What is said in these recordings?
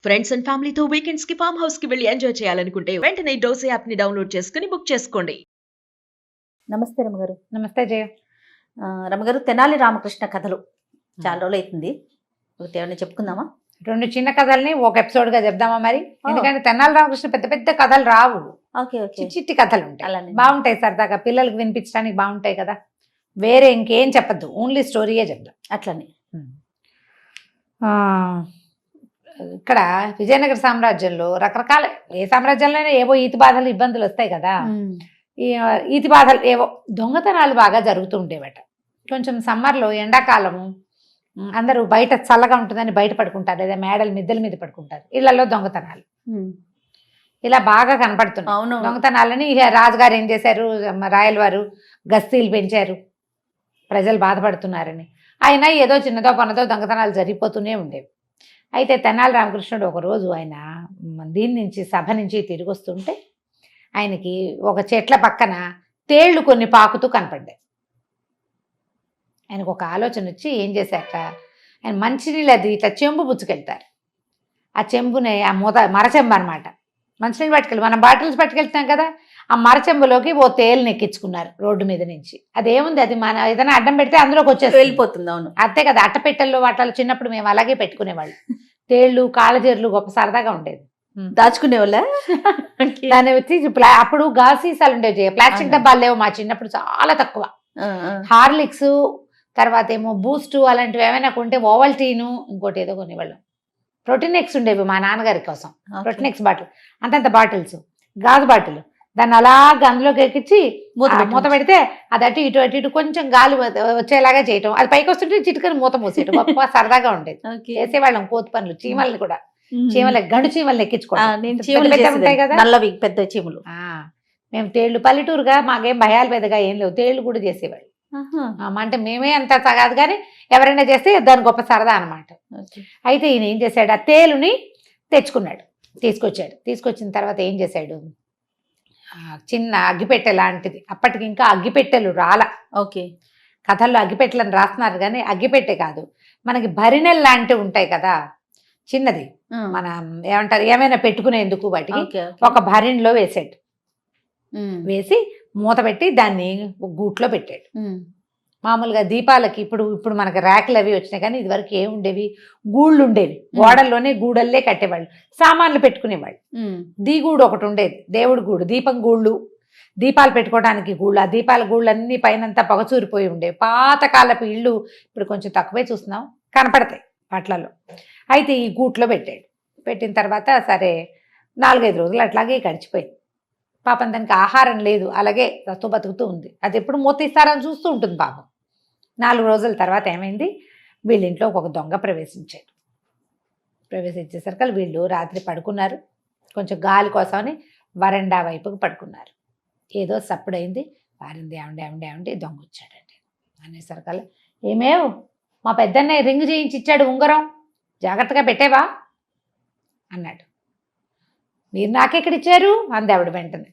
Friends and ఫ్యామిలీతో weekends కి farm house కి వెళ్ళి ఎంజాయ్ చేయాలనుకుంటే వెంటనే డోసే యాప్ ని డౌన్లోడ్ చేసుకుని బుక్ చేసుకోండి. నమస్తే రమగారు. నమస్తే జయ. రమగారు, తెనాలి రామకృష్ణ కథలు చాలా రోజులు అవుతుంది. ఒకటి ఏమైనా చెప్పుకుందామా? 2 చిన్న కథల్ని ఒక ఎపిసోడ్ గా చెప్దామా మరి? ఎందుకంటే తెనాలి రామకృష్ణ పెద్ద పెద్ద కథలు రావు, ఓకే ఓకే, చిట్టి కథలు ఉంటాయి. అలానే బాగుంటాయి, సరదాగా పిల్లలకి వినిపించడానికి బాగుంటాయి కదా. వేరే ఇంకేం చెప్పద్దు, ఓన్లీ స్టోరీయే చెప్దాం. అట్లనే. ఆ, ఇక్కడ విజయనగర సామ్రాజ్యంలో రకరకాల, ఏ సామ్రాజ్యంలోనే ఏవో ఈతి బాధలు ఇబ్బందులు వస్తాయి కదా. ఈ ఈతి బాధలు ఏవో దొంగతనాలు బాగా జరుగుతూ ఉండేవట. కొంచెం సమ్మర్లో ఎండాకాలము అందరూ బయట చల్లగా ఉంటుందని బయట పడుకుంటారు, లేదా మేడల మిద్దెల మీద పడుకుంటారు. ఇళ్లలో దొంగతనాలు ఇలా బాగా కనపడుతున్నాయి. అవును. దొంగతనాలని రాజుగారు ఏం చేశారు, రాయల వారు గస్తీలు పెంచారు, ప్రజలు బాధపడుతున్నారని. అయినా ఏదో చిన్నదో పన్నదో దొంగతనాలు జరిగిపోతూనే ఉండేవి. అయితే తెనాలి రామకృష్ణుడు ఒకరోజు ఆయన దీని నుంచి సభ నుంచి తిరిగి వస్తుంటే ఆయనకి ఒక చెట్ల పక్కన తేళ్లు కొన్ని పాకుతూ కనపడ్డాయి. ఆయనకు ఒక ఆలోచన వచ్చి ఏం చేశాక, ఆయన మంచినీళ్ళు అది ఇట్లా చెంబు పుచ్చుకెళ్తారు. ఆ చెంబుని, ఆ మరచెంబు అనమాట, మంచినీళ్ళు పట్టుకెళ్ళి మనం బాటిల్స్ పట్టుకెళ్తాం కదా, ఆ మరచెంబులోకి ఓ తేలుని ఎక్కించుకున్నారు రోడ్డు మీద నుంచి. అదేముంది, అది మన ఏదైనా అడ్డం పెడితే అందులోకి వచ్చేసి వెళ్ళిపోతుంది. అవును, అంతే కదా. అట్టపెట్టెల్లో వాటిలో చిన్నప్పుడు మేము అలాగే పెట్టుకునేవాళ్ళు. తేళ్ళు కాళ్ళజేర్లు గొప్ప సరదాగా ఉండేది. దాచుకునే వాళ్ళ దాన్ని వచ్చి అప్పుడు గాజు సీసాలు ఉండేవి, ప్లాస్టిక్ డబ్బాలు లేవు మా చిన్నప్పుడు, చాలా తక్కువ. హార్లిక్స్, తర్వాత ఏమో బూస్ట్ అలాంటివి ఏమైనా కొంటే ఓవల్టీను, ఇంకోటి ఏదో కొనేవాళ్ళం. ప్రోటీనెక్స్ ఉండేవి మా నాన్నగారి కోసం, ప్రోటీనెక్స్ బాటిల్, అంతంత బాటిల్స్, గాజు బాటిల్. దాన్ని అలాగా అందులోకి ఎక్కించి మూత పెడితే అది అటు ఇటు అటు ఇటు కొంచెం గాలి వచ్చేలాగా చేయటం, అది పైకి వస్తుంటే చిటికని మూత మూసేయటం. గొప్ప సరదాగా ఉండేది. చేసేవాళ్ళం కోతి పనులు. చీమల్ని కూడా, చీమలకి గండు చీమల్ని ఎక్కించుకోవడం ఉంటాయి కదా, నల్లవి పెద్ద చీమలు. మేము తేళ్లు, పల్లెటూరుగా మాకేం భయాలు పెద్దగా ఏం లేవు, తేళ్లు కూడా చేసేవాళ్ళు. అంటే మేమే అంత కాదు కానీ ఎవరైనా చేస్తే దాని గొప్ప సరదా అనమాట. అయితే ఈయన ఏం చేశాడు, ఆ తేలుని తెచ్చుకున్నాడు, తీసుకొచ్చిన తర్వాత ఏం చేశాడు, చిన్న అగ్గిపెట్టె లాంటిది, అప్పటికి ఇంకా అగ్గిపెట్టెలు రాల. ఓకే, కథల్లో అగ్గిపెట్టెలను రాస్తున్నారు కానీ అగ్గిపెట్టె కాదు, మనకి భరిణెలు లాంటివి ఉంటాయి కదా, చిన్నది, మనం ఏమంటారు ఏమైనా పెట్టుకునేందుకు వాటికి, ఒక భరిణిలో వేసాడు. వేసి మూత పెట్టి దాన్ని గూట్లో పెట్టాడు. మామూలుగా దీపాలకి ఇప్పుడు మనకి ర్యాకులు అవి వచ్చినాయి కానీ ఇదివరకు ఏముండేవి, గూళ్ళు ఉండేవి, గోడల్లోనే గూడల్లే కట్టేవాళ్ళు, సామాన్లు పెట్టుకునేవాళ్ళు. దీగూడు ఒకటి ఉండేది, దేవుడి గూడు, దీపం గూళ్ళు, దీపాలు పెట్టుకోవడానికి గూళ్ళు. ఆ దీపాల గూళ్ళన్నీ పైనంతా పొగచూరిపోయి ఉండేవి. పాతకాలపు ఇళ్ళు ఇప్పుడు కొంచెం తక్కువే చూస్తున్నాం, కనపడతాయి వాటిలలో. అయితే ఈ గూట్లో పెట్టాడు. పెట్టిన తర్వాత సరే 4-5 రోజులు అట్లాగే గడిచిపోయింది. పాపం దానికి ఆహారం లేదు, అలాగే బతుకుతూ ఉంది. అది ఎప్పుడు మూతీస్తారని చూస్తూ ఉంటుంది పాపం. 4 రోజుల తర్వాత ఏమైంది, వీళ్ళింట్లో ఒక దొంగ ప్రవేశించేసరికి వీళ్ళు రాత్రి పడుకున్నారు. కొంచెం గాలి కోసమని వరండా వైపుకి పడుకున్నారు. ఏదో సప్పుడైంది, వారింది, ఏమండి దొంగ వచ్చాడండి అనేసరికల్లా, ఏమేవ్ మా పెద్దన్నయ్య రింగు చేయించి ఇచ్చాడు, ఉంగరం జాగ్రత్తగా పెట్టేవా అన్నాడు. మీరు నాకెక్కడిచ్చారు అంది ఆవిడ వెంటనే.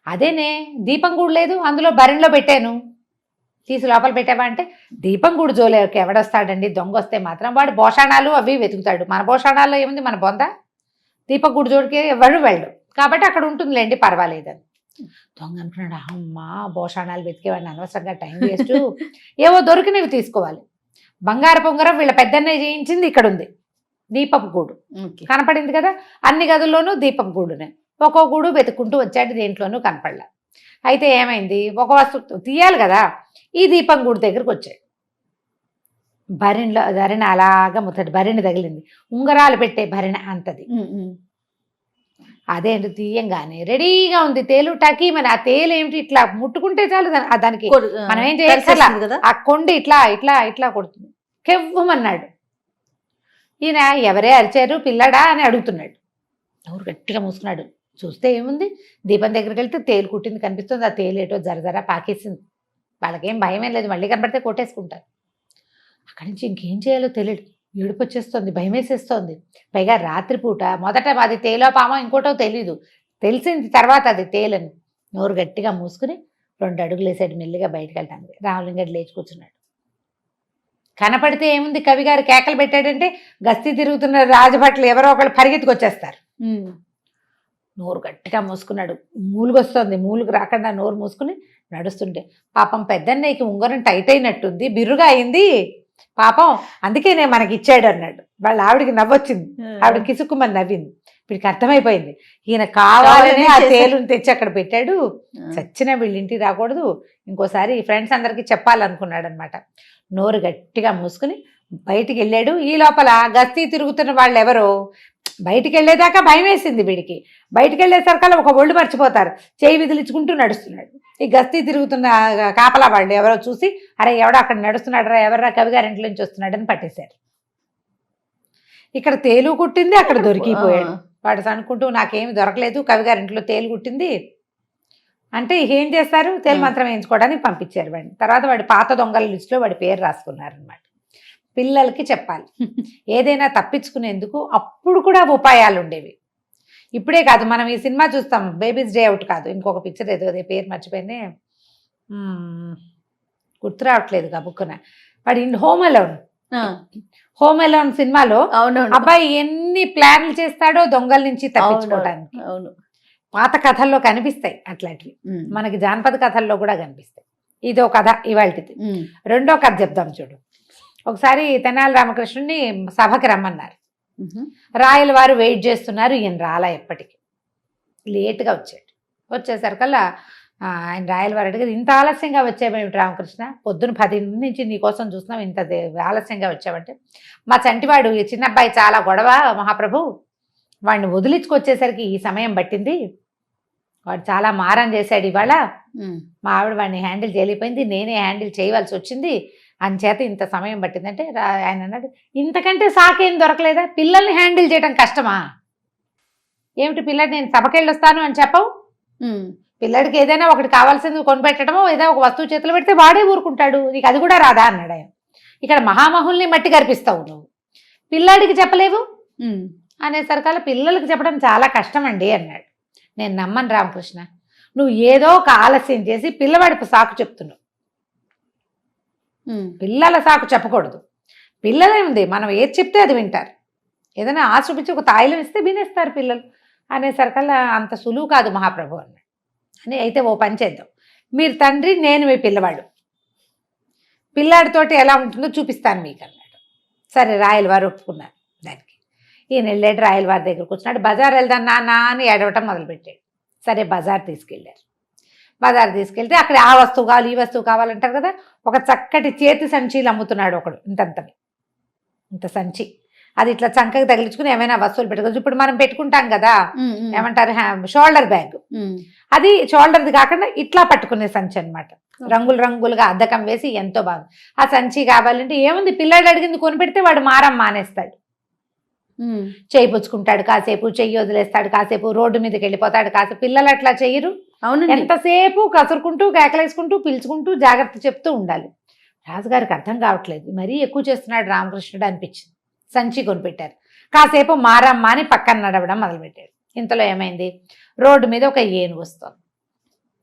అదేనే దీపం గూడు లేదు, అందులో భరణిలో పెట్టాను, తీసి లోపల పెట్టావా అంటే, దీపం గూడు జోలేకి ఎవడొస్తాడండి, దొంగ వస్తే మాత్రం వాడు భోషాణాలు అవి వెతుకుతాడు, మన భోషాణాల్లో ఏముంది, మన బొంద, దీపం గూడు జోడికి ఎవడు వెళ్ళడు కాబట్టి అక్కడ ఉంటుందిలేండి, పర్వాలేదని. దొంగ అనుకున్నాడు, అమ్మా భోషాణాలు వెతికేవాడిని, అనవసరంగా టైం వేస్ట్, ఏవో దొరికినవి తీసుకోవాలి. బంగారు పొంగరం వీళ్ళ పెద్దన్నయ్య చేయించింది ఇక్కడ ఉంది, దీపపు గూడు కనపడింది కదా, అన్ని గదుల్లోనూ దీపపు గూడునే. ఒక్కో గూడు వెతుక్కుంటూ వచ్చాడు, దేంట్లోనూ కనపడలా. అయితే ఏమైంది, ఒక వస్తువు తీయాలి కదా, ఈ దీపం గూడు దగ్గరకు వచ్చాడు. భరిణ అలాగా ముత్తడి భరిణ తగిలింది, ఉంగరాలు పెట్టే భరిణ అంతది. అదేంటి తీయంగానే రెడీగా ఉంది తేలు, టకీమని. ఆ తేలు ఏమిటి, ఇట్లా ముట్టుకుంటే చాలు దానికి మనం ఏం చేయాలి కదా, ఆ కొండి ఇట్లా ఇట్లా ఇట్లా కొడుతుంది. కెవ్వమన్నాడు. ఈయన ఎవరే అరిచారు పిల్లడా అని అడుగుతున్నాడు. ఎవరు గట్టిగా మూసుకున్నాడు. చూస్తే ఏముంది, దీపం దగ్గరికి వెళ్తే తేలు కుట్టింది కనిపిస్తుంది. ఆ తేలు ఏటో జరజరా పాకేసింది. వాళ్ళకేం భయమేం లేదు, మళ్ళీ కనపడితే కొట్టేసుకుంటారు. అక్కడి నుంచి ఇంకేం చేయాలో తెలియదు, ఏడుపు వచ్చేస్తుంది, భయం వేసేస్తోంది. పైగా రాత్రిపూట, మొదట అది తేలో పామో ఇంకోటో తెలీదు, తెలిసింది తర్వాత అది తేలని. నోరు గట్టిగా మూసుకుని 2 అడుగులు వేసాడు మెల్లిగా బయటకు వెళ్ళడానికి. రామలింగడు లేచి కూర్చున్నాడు. కనపడితే ఏముంది, కవి గారు కేకలు పెట్టాడంటే గస్తీ తిరుగుతున్న రాజభట్లు ఎవరో ఒకళ్ళు పరిగెత్తుకొచ్చేస్తారు. నోరు గట్టిగా మూసుకున్నాడు. మూలుగొస్తుంది, మూలుగు రాకుండా నోరు మూసుకుని నడుస్తుంటే పాపం పెద్దన్నయ్యకి ఉంగరం టైట్ అయినట్టుంది, బిర్రుగా అయింది పాపం, అందుకే నేను మనకి ఇచ్చాడు అన్నాడు. వాళ్ళ ఆవిడికి నవ్వొచ్చింది, ఆవిడ కిసుక్కుమని నవ్వింది. వీడికి అర్థమైపోయింది ఈయన కావాలని ఆ తేలుని తెచ్చి అక్కడ పెట్టాడు, చచ్చిన వీళ్ళ ఇంటికి రాకూడదు, ఇంకోసారి ఫ్రెండ్స్ అందరికీ చెప్పాలనుకున్నాడు అనమాట. నోరు గట్టిగా మూసుకుని బయటికి వెళ్ళాడు. ఈ లోపల గస్తీ తిరుగుతున్న వాళ్ళు ఎవరో బయటికి వెళ్ళేదాకా భయం వేసింది వీడికి. బయటికి వెళ్ళేసరికల్లా ఒక ఒళ్ళు మర్చిపోతారు, చేయి విదిలించుకుంటూ నడుస్తున్నాడు. ఈ గస్తీ తిరుగుతున్న కాపలా వాళ్ళు ఎవరో చూసి అరే ఎవడో అక్కడ నడుస్తున్నాడు రా, ఎవర్రా కవి గారి ఇంట్లో నుంచి వస్తున్నాడని పట్టేశారు. ఇక్కడ తేలు కుట్టింది, అక్కడ దొరికిపోయాడు. వాడు అనుకుంటూ నాకేమి దొరకలేదు, కవి గారి ఇంట్లో తేలు కుట్టింది అంటే ఏం చేస్తారు, తేలు మంత్రం వేయించుకోవడానికి పంపించారు వాడిని. తర్వాత వాడి పాత దొంగల లిస్టులో వాడి పేరు రాసుకున్నారనమాట. పిల్లలకి చెప్పాలి ఏదైనా తప్పించుకునేందుకు, అప్పుడు కూడా ఉపాయాలు ఉండేవి. ఇప్పుడే కాదు, మనం ఈ సినిమా చూస్తాం బేబీస్ డే అవుట్ కాదు, ఇంకొక పిక్చర్ ఏదో అదే పేరు మర్చిపోయింది, గుర్తు రావట్లేదు కబుక్కున. వాడి హోమ్ అలోన్ సినిమాలో అబ్బాయి ఎన్ని ప్లాన్లు చేస్తాడో దొంగల నుంచి తప్పించుకోవడానికి. అవును, పాత కథల్లో కనిపిస్తాయి అట్లాంటివి, మనకి జానపద కథల్లో కూడా కనిపిస్తాయి. ఇదో కథ ఇవాళది. రెండో కథ చెప్దాం చూడు. ఒకసారి తెనాలి రామకృష్ణుడిని సభకి రమ్మన్నారు. రాయల వారు వెయిట్ చేస్తున్నారు, ఈయన రాలా, ఎప్పటికీ లేటుగా వచ్చాడు. వచ్చేసరికల్లా ఆయన రాయల వారు అడిగారు, ఇంత ఆలస్యంగా వచ్చావేమిటి రామకృష్ణ, పొద్దున 10 నుంచి నీకోసం చూస్తున్నాం, ఇంత ఆలస్యంగా వచ్చావంటే, మా చంటివాడు ఈ చిన్న అబ్బాయి చాలా గొడవ మహాప్రభు, వాడిని వదిలించుకొచ్చేసరికి ఈ సమయం పట్టింది, వాడు చాలా మారం చేశాడు ఇవాళ, మా ఆవిడ వాడిని హ్యాండిల్ చేయలేకపోయింది, నేనే హ్యాండిల్ చేయవలసి వచ్చింది, అంచేత ఇంత సమయం పట్టిందంటే ఆయన అన్నాడు, ఇంతకంటే సాకేం దొరకలేదా, పిల్లల్ని హ్యాండిల్ చేయడం కష్టమా ఏమిటి, పిల్లడు నేను సభకెళ్ళి వస్తాను అని చెప్పవు, పిల్లడికి ఏదైనా ఒకటి కావాల్సింది కొనిపెట్టడమో ఏదో ఒక వస్తువు చేతులు పెడితే వాడే ఊరుకుంటాడు, నీకు అది కూడా రాదా అన్నాడు ఆయన. ఇక్కడ మహామహుల్ని మట్టి కనిపిస్తావు నువ్వు, పిల్లాడికి చెప్పలేవు అనేసరికల్లా పిల్లలకి చెప్పడం చాలా కష్టం అండి అన్నాడు. నేను నమ్మను రామకృష్ణ, నువ్వు ఏదో ఒక ఆలస్యం చేసి పిల్లవాడికి సాకు చెప్తున్నావు, పిల్లల సాకు చెప్పకూడదు. పిల్లలే ఉంది, మనం ఏది చెప్తే అది వింటారు, ఏదైనా ఆశ చూపించి ఒక తాయిలం ఇస్తే వినేస్తారు పిల్లలు అనేసరికల్లా అంత సులువు కాదు మహాప్రభు అన్నాడు. అని అయితే ఓ పని చేద్దాం, మీరు తండ్రి నేను మీ పిల్లవాడు, పిల్లాడితోటి ఎలా ఉంటుందో చూపిస్తాను మీకు అన్నాడు. సరే రాయల వారు ఒప్పుకున్నారు దానికి. ఈయన వెళ్ళాడు, రాయల వారి దగ్గరకు వచ్చినాడు. బజార్ వెళ్దాం నాన్న అని ఏడవటం మొదలుపెట్టాడు. సరే బజార్ తీసుకెళ్ళారు. బజార్ తీసుకెళ్తే అక్కడ ఆ వస్తువు కావాలి ఈ వస్తువు కావాలంటారు కదా, ఒక చక్కటి చేతి సంచీలు అమ్ముతున్నాడు ఒకడు, ఇంత సంచి, అది ఇట్లా చంకకి తగిలించుకుని ఏమైనా వస్తువులు పెట్టుకోవచ్చు. ఇప్పుడు మనం పెట్టుకుంటాం కదా ఏమంటారు షోల్డర్ బ్యాగ్, అది షోల్డర్ది కాకుండా ఇట్లా పట్టుకునే సంచి అనమాట, రంగులు రంగులుగా అద్దకం వేసి ఎంతో బాగా. ఆ సంచి కావాలంటే ఏముంది, పిల్లాడు అడిగింది కొనిపెడితే వాడు మారం మానేస్తాడు, చెయ్యి పుచ్చుకుంటాడు కాసేపు, చెయ్యి వదిలేస్తాడు కాసేపు, రోడ్డు మీదకి వెళ్ళిపోతాడు కాసేపు. పిల్లలు అట్లా చెయ్యరు, ఎంతసేపు కసురుకుంటూ కేకలేసుకుంటూ పిలుచుకుంటూ జాగ్రత్త చెప్తూ ఉండాలి. రాజుగారికి అర్థం కావట్లేదు, మరీ ఎక్కువ చేస్తున్నాడు రామకృష్ణుడు అనిపించింది. సంచి కొనిపెట్టారు, కాసేపు మారమ్మ అని పక్కన నడవడం మొదలుపెట్టాడు. ఇంతలో ఏమైంది, రోడ్డు మీద ఒక ఏనుగు వస్తుంది.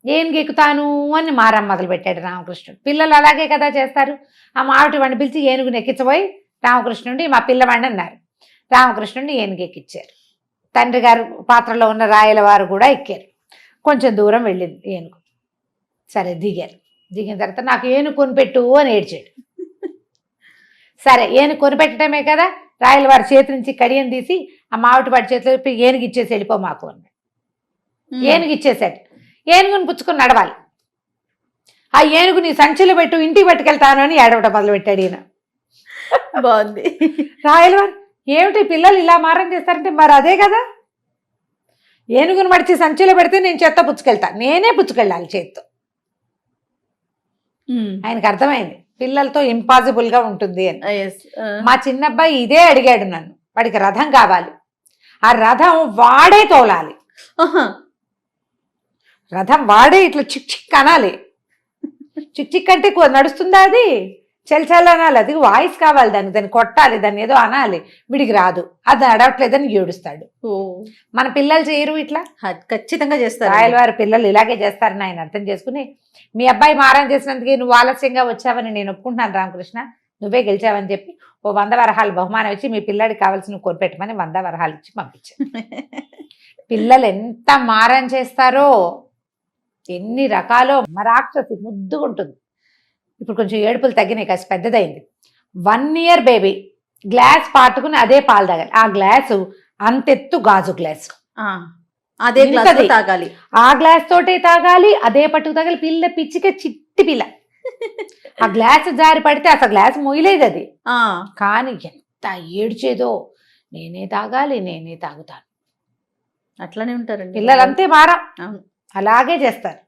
ఏనుగు ఎక్కుతాను అని మారమ్మ మొదలుపెట్టాడు రామకృష్ణుడు. పిల్లలు అలాగే కదా చేస్తారు. ఆ మావిటి వాడిని పిలిచి ఏనుగుని ఎక్కించబోయి రామకృష్ణుడి మా పిల్లవాడిని అన్నారు. రామకృష్ణుడిని ఏనుగు ఎక్కించారు. తండ్రి గారు పాత్రలో ఉన్న రాయల వారు కూడా ఎక్కారు. కొంచెం దూరం వెళ్ళింది ఏనుగు. సరే దిగారు. దిగిన తర్వాత నాకు ఏనుగు కొనిపెట్టు అని ఏడ్చాడు. సరే ఏనుగు కొనిపెట్టడమే కదా, రాయల వారి చేతి నుంచి కడియం తీసి ఆ మావిటి వాడి చేతిలో ఏనుగు ఇచ్చేసి వెళ్ళిపో మాకు అన్నాడు. ఏనుగు ఇచ్చేసాడు. ఏనుగుని పుచ్చుకొని నడవాలి. ఆ ఏనుగు నీ సంచిలో పెట్టు, ఇంటికి పట్టుకెళ్తాను అని ఏడవటం మొదలుపెట్టాడు ఈయన. బాగుంది. రాయల వారు ఏమిటి పిల్లలు ఇలా మారం చేస్తారంటే, మరి అదే కదా, ఏనుగును మడిచి సంచిలో పెడితే నేను చేత్తో పుచ్చుకెళ్తా, నేనే పుచ్చుకెళ్ళాలి చేత్తో. ఆయనకు అర్థమైంది పిల్లలతో ఇంపాసిబుల్గా ఉంటుంది అని. మా చిన్నబ్బాయి ఇదే అడిగాడు నన్ను, వాడికి రథం కావాలి, ఆ రథం వాడే తోలాలి, రథం వాడే ఇట్లా చిక్ చిక్ అనాలి. చిక్ చిక్ అంటే నడుస్తుందా, అది చల్ అనాలి, అది వాయిస్ కావాలి దాన్ని కొట్టాలి, దాన్ని ఏదో అనాలి. వీడికి రాదు, అది అడవట్లేదని ఏడుస్తాడు. మన పిల్లలు చేయరు ఇట్లా, ఖచ్చితంగా చేస్తారు. రాయల వారి పిల్లలు ఇలాగే చేస్తారని ఆయన అర్థం చేసుకుని, మీ అబ్బాయి మారం చేసినందుకే నువ్వు ఆలస్యంగా వచ్చావని నేను ఒప్పుకుంటున్నాను రామకృష్ణ, నువ్వే గెలిచావని చెప్పి ఓ 100 వరహాలు బహుమానం ఇచ్చి మీ పిల్లాడికి కావాల్సిన కొనిపెట్టమని 100 వరహాలు ఇచ్చి పంపించాను. పిల్లలు ఎంత మారం చేస్తారో, ఎన్ని రకాలో. రాక్షసి ముద్దుగా ఉంటుంది. ఇప్పుడు కొంచెం ఏడుపులు తగ్గినాయి, కాస్త పెద్దదైంది. 1 year బేబీ గ్లాస్ పాటుకుని అదే పాలు తాగాలి. ఆ గ్లాసు అంతెత్తు గాజు గ్లాసు, అదే గ్లాస్ ఇంతది. తాగాలి. ఆ గ్లాస్ తోటే తాగాలి, అదే పట్టుకు తాగాలి. పిల్ల పిచ్చికే చిట్టి పిల్ల. ఆ గ్లాస్ జారి పడితే అసలు గ్లాస్ మొయ్యలేదు అది. కానీ ఎంత ఏడ్చేదో, నేనే తాగాలి, నేనే తాగుతాను. అట్లనే ఉంటారండి పిల్లలంతే మారం, అవును. అలాగే చేస్తారు.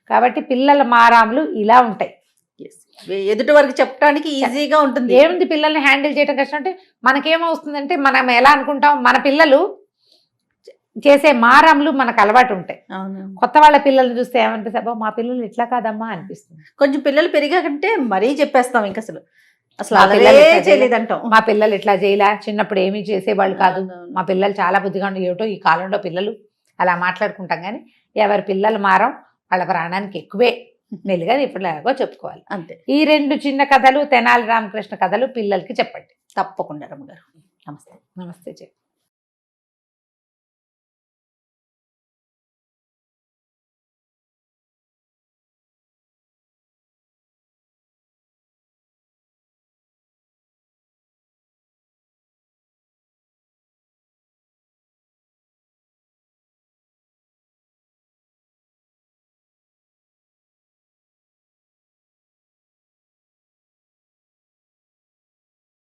కాబట్టి పిల్లల మారాములు ఇలా ఉంటాయి. ఎదుటి వరకు చెప్పడానికి ఈజీగా ఉంటుంది. ఏముంది పిల్లల్ని హ్యాండిల్ చేయడం కష్టం అంటే, మనకేమవుతుందంటే మనం ఎలా అనుకుంటాం, మన పిల్లలు చేసే మారాములు మనకు అలవాటు ఉంటాయి. అవును. కొత్త వాళ్ళ పిల్లల్ని చూస్తే ఏమనిపిస్తుంది, అబ్బా మా పిల్లలు ఇట్లా కాదమ్మా అనిపిస్తుంది. కొంచెం పిల్లలు పెరిగాకంటే మరీ చెప్పేస్తాం ఇంక అసలు మా పిల్లలు అలరే ఇట్లా చేయలేదంటాం. మా పిల్లలు ఇట్లా చేయలే, చిన్నప్పుడు ఏమీ చేసేవాళ్ళు కాదు, అవునవును. మా పిల్లలు చాలా బుద్ధిగా ఉండే. ఏమిటో ఈ కాలంలో పిల్లలు అలా మాట్లాడుకుంటాం. కానీ ఎవరి పిల్లలు మారం వాళ్ళ ప్రాణానికి ఎక్కువే మెల్లిగా ఇప్పుడు ఎలాగో చెప్పుకోవాలి. అంతే. ఈ 2 చిన్న కథలు తెనాలి రామకృష్ణ కథలు పిల్లలకి చెప్పండి. తప్పకుండా రమ్మగారు. నమస్తే. నమస్తే చెప్పు.